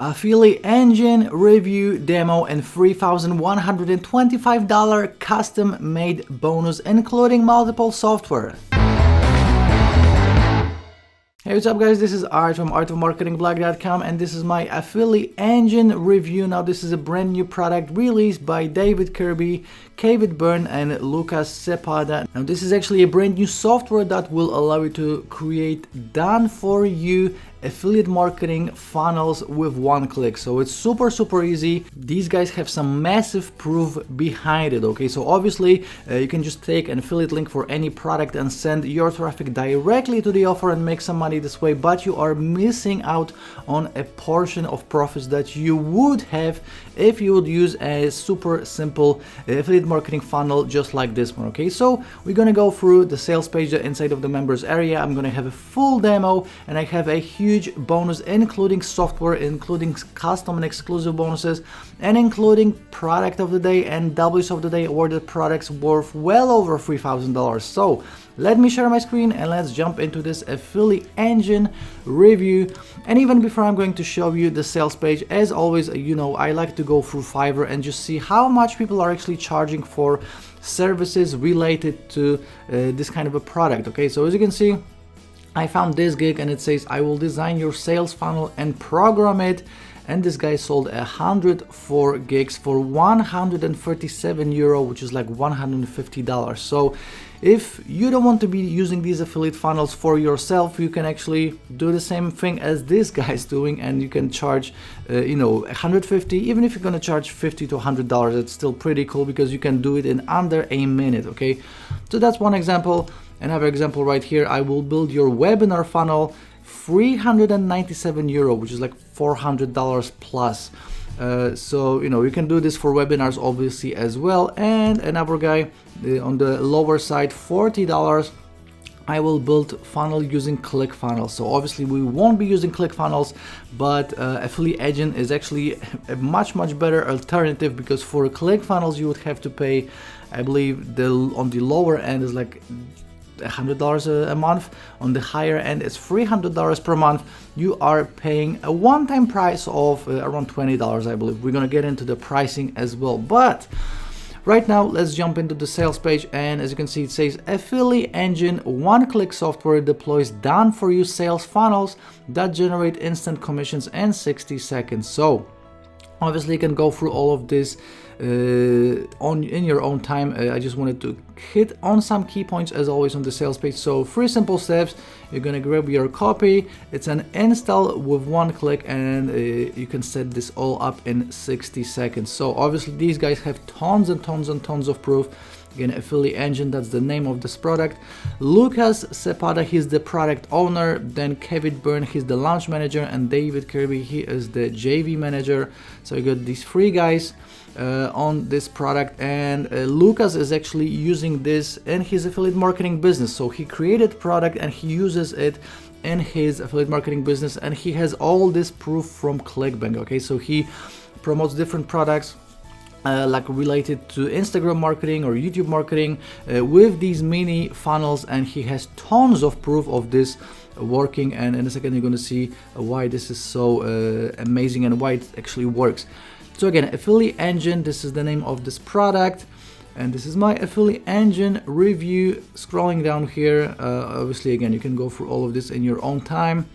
AffiliEngine review demo and $3,125 custom made bonus including multiple software. Hey, what's up guys, this is Art from artofmarketingblog.com and this is my AffiliEngine review. Now this is a brand new product released by Kirby, Byrne and Cepeda. Now this is actually a brand new software that will allow you to create done for you affiliate marketing funnels with one click. So it's super easy. These guys have some massive proof behind it. Okay, so obviously you can just take an affiliate link for any product and send your traffic directly to the offer and make some money this way, but you are missing out on a portion of profits that you would have if you would use a super simple affiliate marketing funnel just like this one. Okay, so we're gonna go through the sales page inside of the members area. I'm gonna have a full demo and I have a huge bonus including software, including custom and exclusive bonuses, and including product of the day and W's of the day awarded products worth well over $3,000. So let me share my screen and let's jump into this AffiliEngine review. And even before I'm going to show you the sales page, as always, you know, I like to go through Fiverr and just see how much people are actually charging for services related to this kind of a product. Okay, so as you can see, I found this gig and it says I will design your sales funnel and program it, and this guy sold 104 gigs for 137 euro, which is like $150. So if you don't want to be using these affiliate funnels for yourself, you can actually do the same thing as this guy's doing and you can charge you know, 150. Even if you're going to charge $50 to $100, it's still pretty cool because you can do it in under a minute. Okay, so that's one example. Another example right here, I will build your webinar funnel, 397 euro, which is like $400 plus. So, you know, you can do this for webinars obviously as well. And another guy on the lower side, $40. I will build funnel using ClickFunnels. So obviously we won't be using ClickFunnels, but AffiliEngine is actually a much better alternative, because for ClickFunnels you would have to pay, I believe on the lower end is like $100 a month, on the higher end it's $300 per month. You are paying a one-time price of around $20, I believe. We're gonna get into the pricing as well, but right now let's jump into the sales page. And as you can see, it says AffiliEngine one-click software deploys done for you sales funnels that generate instant commissions in 60 seconds. So obviously you can go through all of this in your own time. I just wanted to hit on some key points as always on the sales page. So 3 simple steps. You're gonna grab your copy. It's an install with one click, and you can set this all up in 60 seconds. So obviously these guys have tons and tons of proof. Again, AffiliEngine, that's the name of this product. Cepeda, he's the product owner. Then Byrne, he's the launch manager, and Kirby, he is the JV manager. So you got these 3 guys on this product, and Lucas is actually using this in his affiliate marketing business. So he created product and he uses it in his affiliate marketing business, and he has all this proof from ClickBank. Okay, so he promotes different products like related to Instagram marketing or YouTube marketing with these mini funnels, and he has tons of proof of this working. And in a second you're going to see why this is so amazing and why it actually works. So again, AffiliEngine, this is the name of this product, and this is my AffiliEngine review. Scrolling down here, obviously again you can go through all of this in your own time.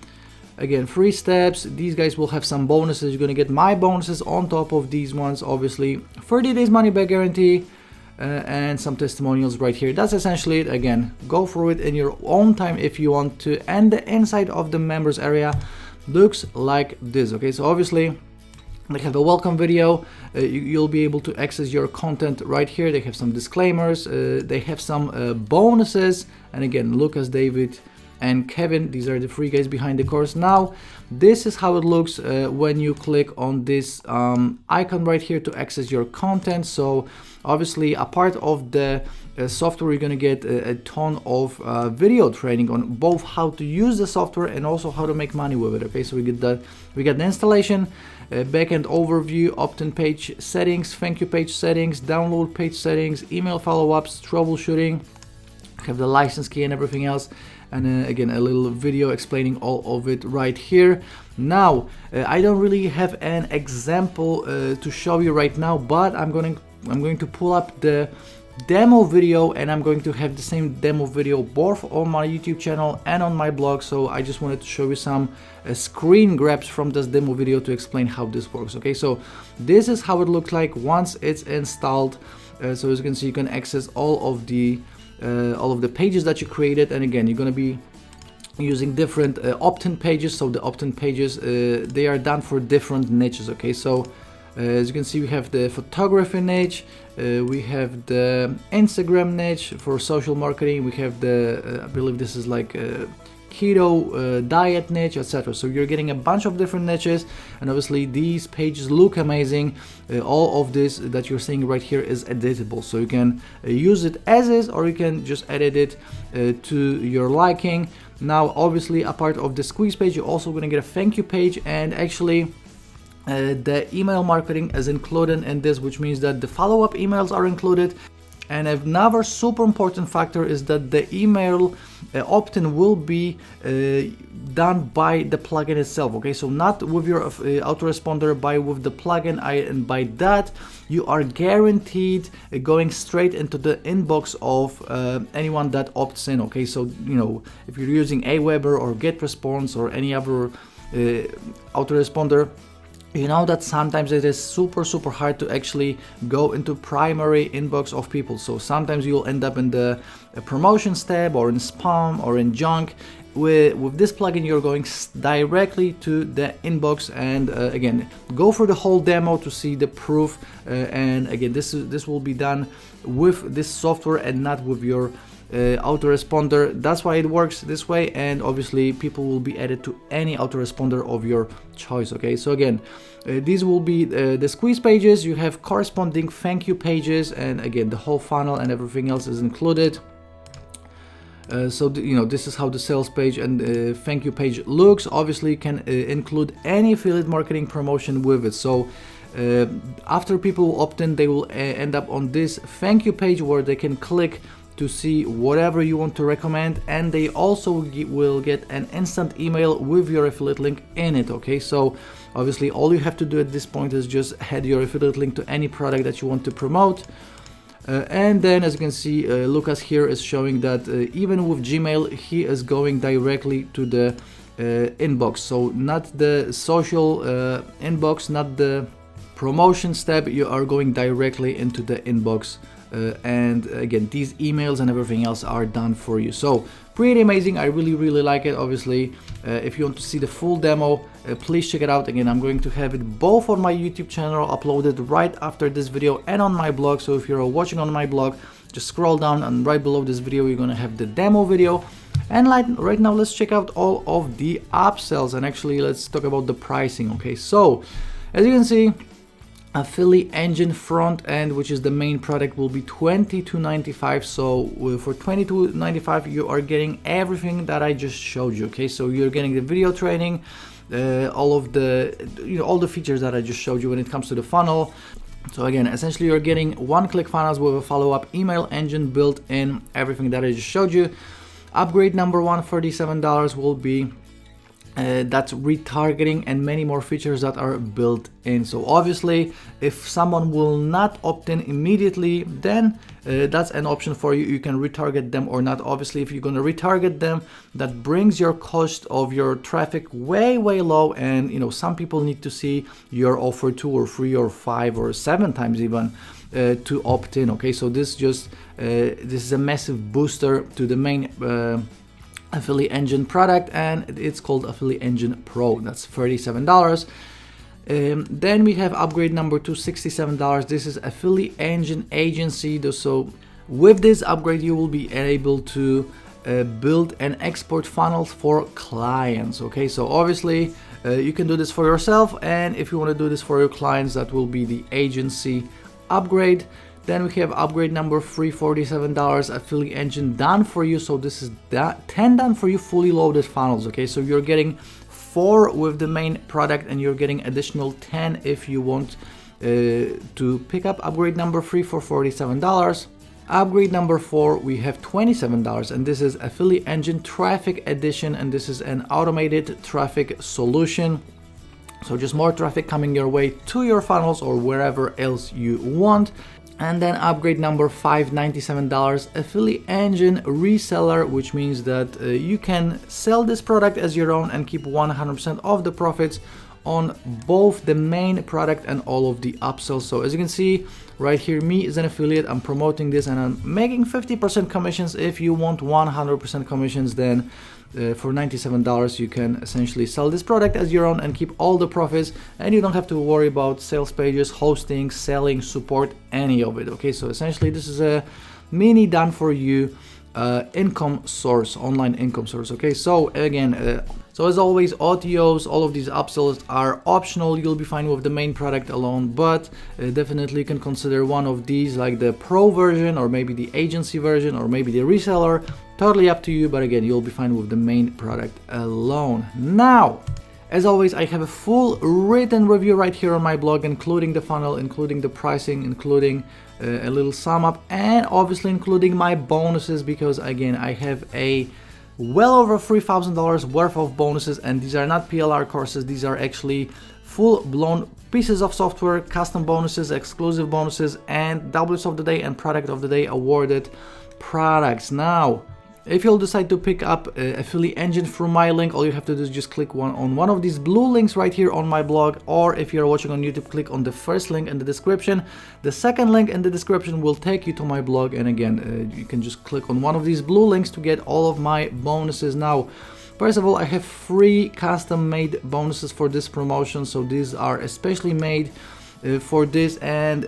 Again, 3 steps. These guys will have some bonuses. You're gonna get my bonuses on top of these ones, obviously 30 days money back guarantee, and some testimonials right here. That's essentially it. Again, go through it in your own time if you want to. And the inside of the members area looks like this. Okay, so obviously they have a welcome video. You'll be able to access your content right here. They have some disclaimers. They have some bonuses. And again, Lucas, David, and Kevin, these are the 3 guys behind the course. Now this is how it looks when you click on this icon right here to access your content. So obviously a part of the software, you're gonna get a ton of video training on both how to use the software and also how to make money with it. Okay, so we get the installation, backend overview, opt-in page settings, thank you page settings, download page settings, email follow-ups, troubleshooting, have the license key and everything else. and again a little video explaining all of it right here. Now I don't really have an example to show you right now, but I'm going to pull up the demo video, and I'm going to have the same demo video both on my YouTube channel and on my blog. So I just wanted to show you some screen grabs from this demo video to explain how this works. Okay, so this is how it looks like once it's installed. So as you can see, you can access all of the pages that you created, and again you're going to be using different opt-in pages. So the opt-in pages, they are done for different niches. Okay, so as you can see, we have the photography niche, we have the Instagram niche for social marketing, we have the I believe this is like keto diet niche, etc. So you're getting a bunch of different niches, and obviously these pages look amazing. All of this that you're seeing right here is editable, so you can use it as is, or you can just edit it to your liking. Now obviously, a part of the squeeze page, you're also going to get a thank you page, and actually the email marketing is included in this, which means that the follow-up emails are included. And another super important factor is that the email opt-in will be done by the plugin itself. Okay, so not with your autoresponder, but with the plugin, and by that you are guaranteed going straight into the inbox of anyone that opts in. Okay, so you know, if you're using Aweber or GetResponse or any other autoresponder, you know that sometimes it is super hard to actually go into primary inbox of people. So sometimes you'll end up in the promotions tab, or in spam, or in junk. With this plugin, you're going directly to the inbox, and again, go for the whole demo to see the proof. And again, this will be done with this software and not with your autoresponder. That's why it works this way, and obviously people will be added to any autoresponder of your choice. Okay, so again, these will be the squeeze pages. You have corresponding thank you pages, and again the whole funnel and everything else is included. So you know, this is how the sales page and thank you page looks. Obviously you can include any affiliate marketing promotion with it. So after people opt in, they will end up on this thank you page where they can click to see whatever you want to recommend, and they also will get an instant email with your affiliate link in it. Okay, so obviously all you have to do at this point is just add your affiliate link to any product that you want to promote. And then as you can see, Lucas here is showing that even with Gmail, he is going directly to the inbox. So not the social inbox, not the promotions tab, you are going directly into the inbox. And again, these emails and everything else are done for you. So pretty amazing. I really like it. Obviously, if you want to see the full demo, please check it out. Again, I'm going to have it both on my YouTube channel uploaded right after this video and on my blog. So if you're watching on my blog, just scroll down, and right below this video you're going to have the demo video. And right now let's check out all of the upsells, and actually let's talk about the pricing. Okay, so as you can see, AffiliEngine front end, which is the main product, will be $22.95. So for $22.95 you are getting everything that I just showed you. Okay, so you're getting the video training, all of the all the features that I just showed you when it comes to the funnel. So again, essentially you're getting one-click funnels with a follow-up email engine built in, everything that I just showed you. Upgrade number one, $37, will be that's retargeting and many more features that are built in. So obviously if someone will not opt in immediately, then that's an option for you. You can retarget them or not. Obviously if you're going to retarget them, that brings your cost of your traffic way low, and you know, some people need to see your offer 2 or 3 or 5 or 7 times even to opt in. Okay, so this is a massive booster to the main AffiliEngine product, and it's called AffiliEngine Pro. That's $37. Then we have upgrade number 2, $67. This is AffiliEngine Agency. So with this upgrade you will be able to build and export funnels for clients. Okay, so obviously you can do this for yourself, and if you want to do this for your clients, that will be the agency upgrade. Then we have upgrade number 3, $47, AffiliEngine done for you. So this is 10 done for you fully loaded funnels. Okay, so you're getting 4 with the main product, and you're getting additional 10 if you want to pick up upgrade number 3 for $47. Upgrade number 4, we have $27, and this is AffiliEngine Traffic Edition, and this is an automated traffic solution. So just more traffic coming your way to your funnels or wherever else you want. And then upgrade number 5, $97, AffiliEngine Reseller, which means that you can sell this product as your own and keep 100% of the profits on both the main product and all of the upsells. So as you can see right here, me as an affiliate, I'm promoting this and I'm making 50% commissions. If you want 100% commissions, then for $97 you can essentially sell this product as your own and keep all the profits, and you don't have to worry about sales pages, hosting, selling, support, any of it. Okay, so essentially this is a mini done for you income source, online income source. Okay, so again, so as always, OTOs, all of these upsells are optional. You'll be fine with the main product alone, but definitely you can consider one of these, like the pro version or maybe the agency version or maybe the reseller. Totally up to you, but again, you'll be fine with the main product alone. Now, as always, I have a full written review right here on my blog, including the funnel, including the pricing, including a little sum up, and obviously including my bonuses, because again, I have a well over $3,000 worth of bonuses, and these are not PLR courses. These are actually full-blown pieces of software, custom bonuses, exclusive bonuses, and W's of the day and product of the day awarded products. Now, if you'll decide to pick up AffiliEngine through my link, all you have to do is just click on one of these blue links right here on my blog, or if you're watching on YouTube, click on the first link in the description. The second link in the description will take you to my blog, and again, you can just click on one of these blue links to get all of my bonuses. Now, first of all, I have 3 custom-made bonuses for this promotion, so these are especially made for this, and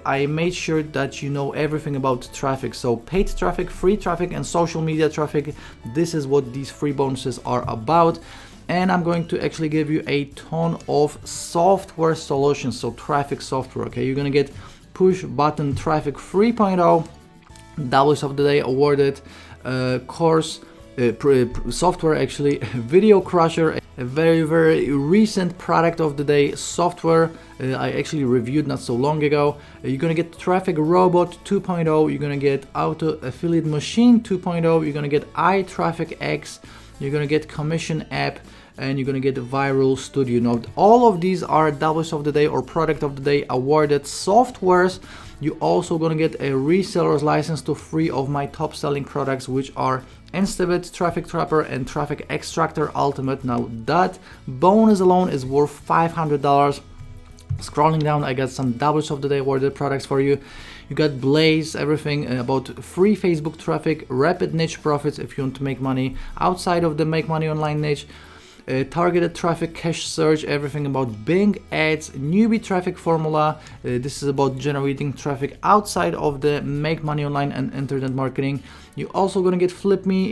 I made sure that you know everything about traffic. So paid traffic, free traffic, and social media traffic. This is what these 3 bonuses are about, and I'm going to actually give you a ton of software solutions, so traffic software. Okay, you're gonna get push button traffic 3.0, W's of the day awarded course, software actually, Video Crusher, a very recent product of the day software I actually reviewed not so long ago. You're gonna get Traffic Robot 2.0, you're gonna get Auto Affiliate Machine 2.0, you're gonna get iTraffic X, you're gonna get Commission App, and you're gonna get Viral Studio. Now, all of these are W's of the day or product of the day awarded softwares. You also gonna get a reseller's license to 3 of my top selling products, which are Instabit, Traffic Trapper, and Traffic Extractor Ultimate. Now, that bonus alone is worth $500. Scrolling down, I got some W's of the day awarded products for you. You got Blaze, everything about free Facebook traffic, rapid niche profits if you want to make money outside of the make money online niche, targeted traffic, cache search, everything about Bing ads, newbie traffic formula. This is about generating traffic outside of the make money online and internet marketing. You're also gonna get Flip Me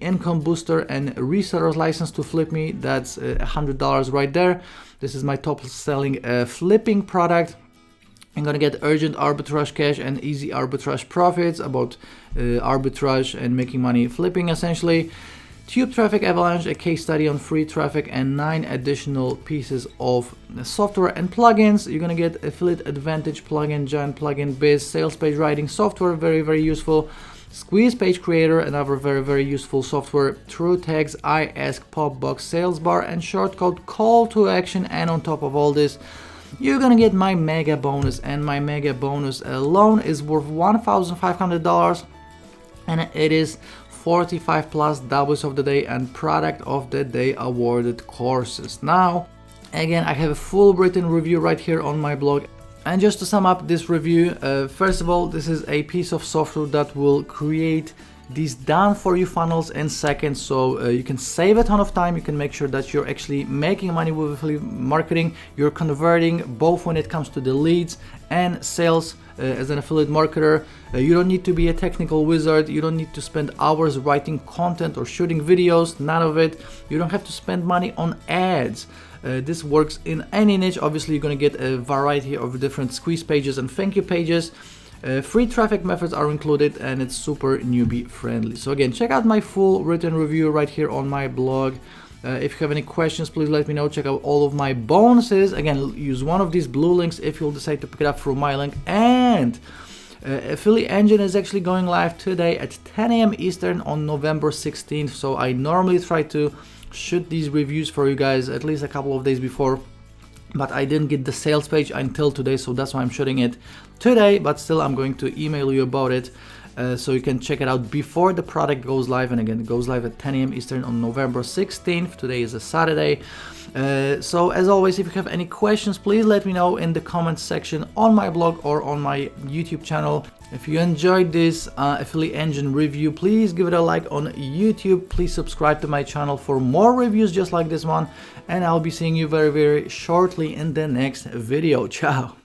income booster and reseller's license to Flip Me. That's $100 right there. This is my top selling flipping product. I'm gonna get urgent arbitrage cash and easy arbitrage profits, about arbitrage and making money flipping essentially. Tube Traffic Avalanche, a case study on free traffic, and 9 additional pieces of software and plugins. You're gonna get Affiliate Advantage plugin, Giant Plugin Biz, sales page writing software, very useful. Squeeze Page Creator, another very useful software. True Tags, I Ask, Popbox, Sales Bar, and shortcode Call to Action. And on top of all this, you're gonna get my mega bonus, and my mega bonus alone is worth $1,500, and it is 45 plus W's of the day and product of the day awarded courses. Now, again, I have a full written review right here on my blog. And just to sum up this review, first of all, this is a piece of software that will create these done for you funnels in seconds, so you can save a ton of time. You can make sure that you're actually making money with affiliate marketing. You're converting both when it comes to the leads and sales. As an affiliate marketer, you don't need to be a technical wizard. You don't need to spend hours writing content or shooting videos, none of it. You don't have to spend money on ads. This works in any niche. Obviously, you're going to get a variety of different squeeze pages and thank you pages. Free traffic methods are included, and it's super newbie friendly. So again, check out my full written review right here on my blog. If you have any questions, please let me know. Check out all of my bonuses. Again, use one of these blue links if you'll decide to pick it up through my link. And AffiliEngine is actually going live today at 10 a.m. Eastern on November 16th. So I normally try to shoot these reviews for you guys at least a couple of days before, but I didn't get the sales page until today, so that's why I'm shooting it today. But still, I'm going to email you about it, so you can check it out before the product goes live. And again, it goes live at 10 a.m. Eastern on November 16th. Today is a Saturday. So as always, if you have any questions, please let me know in the comments section on my blog or on my YouTube channel. If you enjoyed this AffiliEngine review, please give it a like on YouTube. Please subscribe to my channel for more reviews just like this one, and I'll be seeing you very shortly in the next video. Ciao.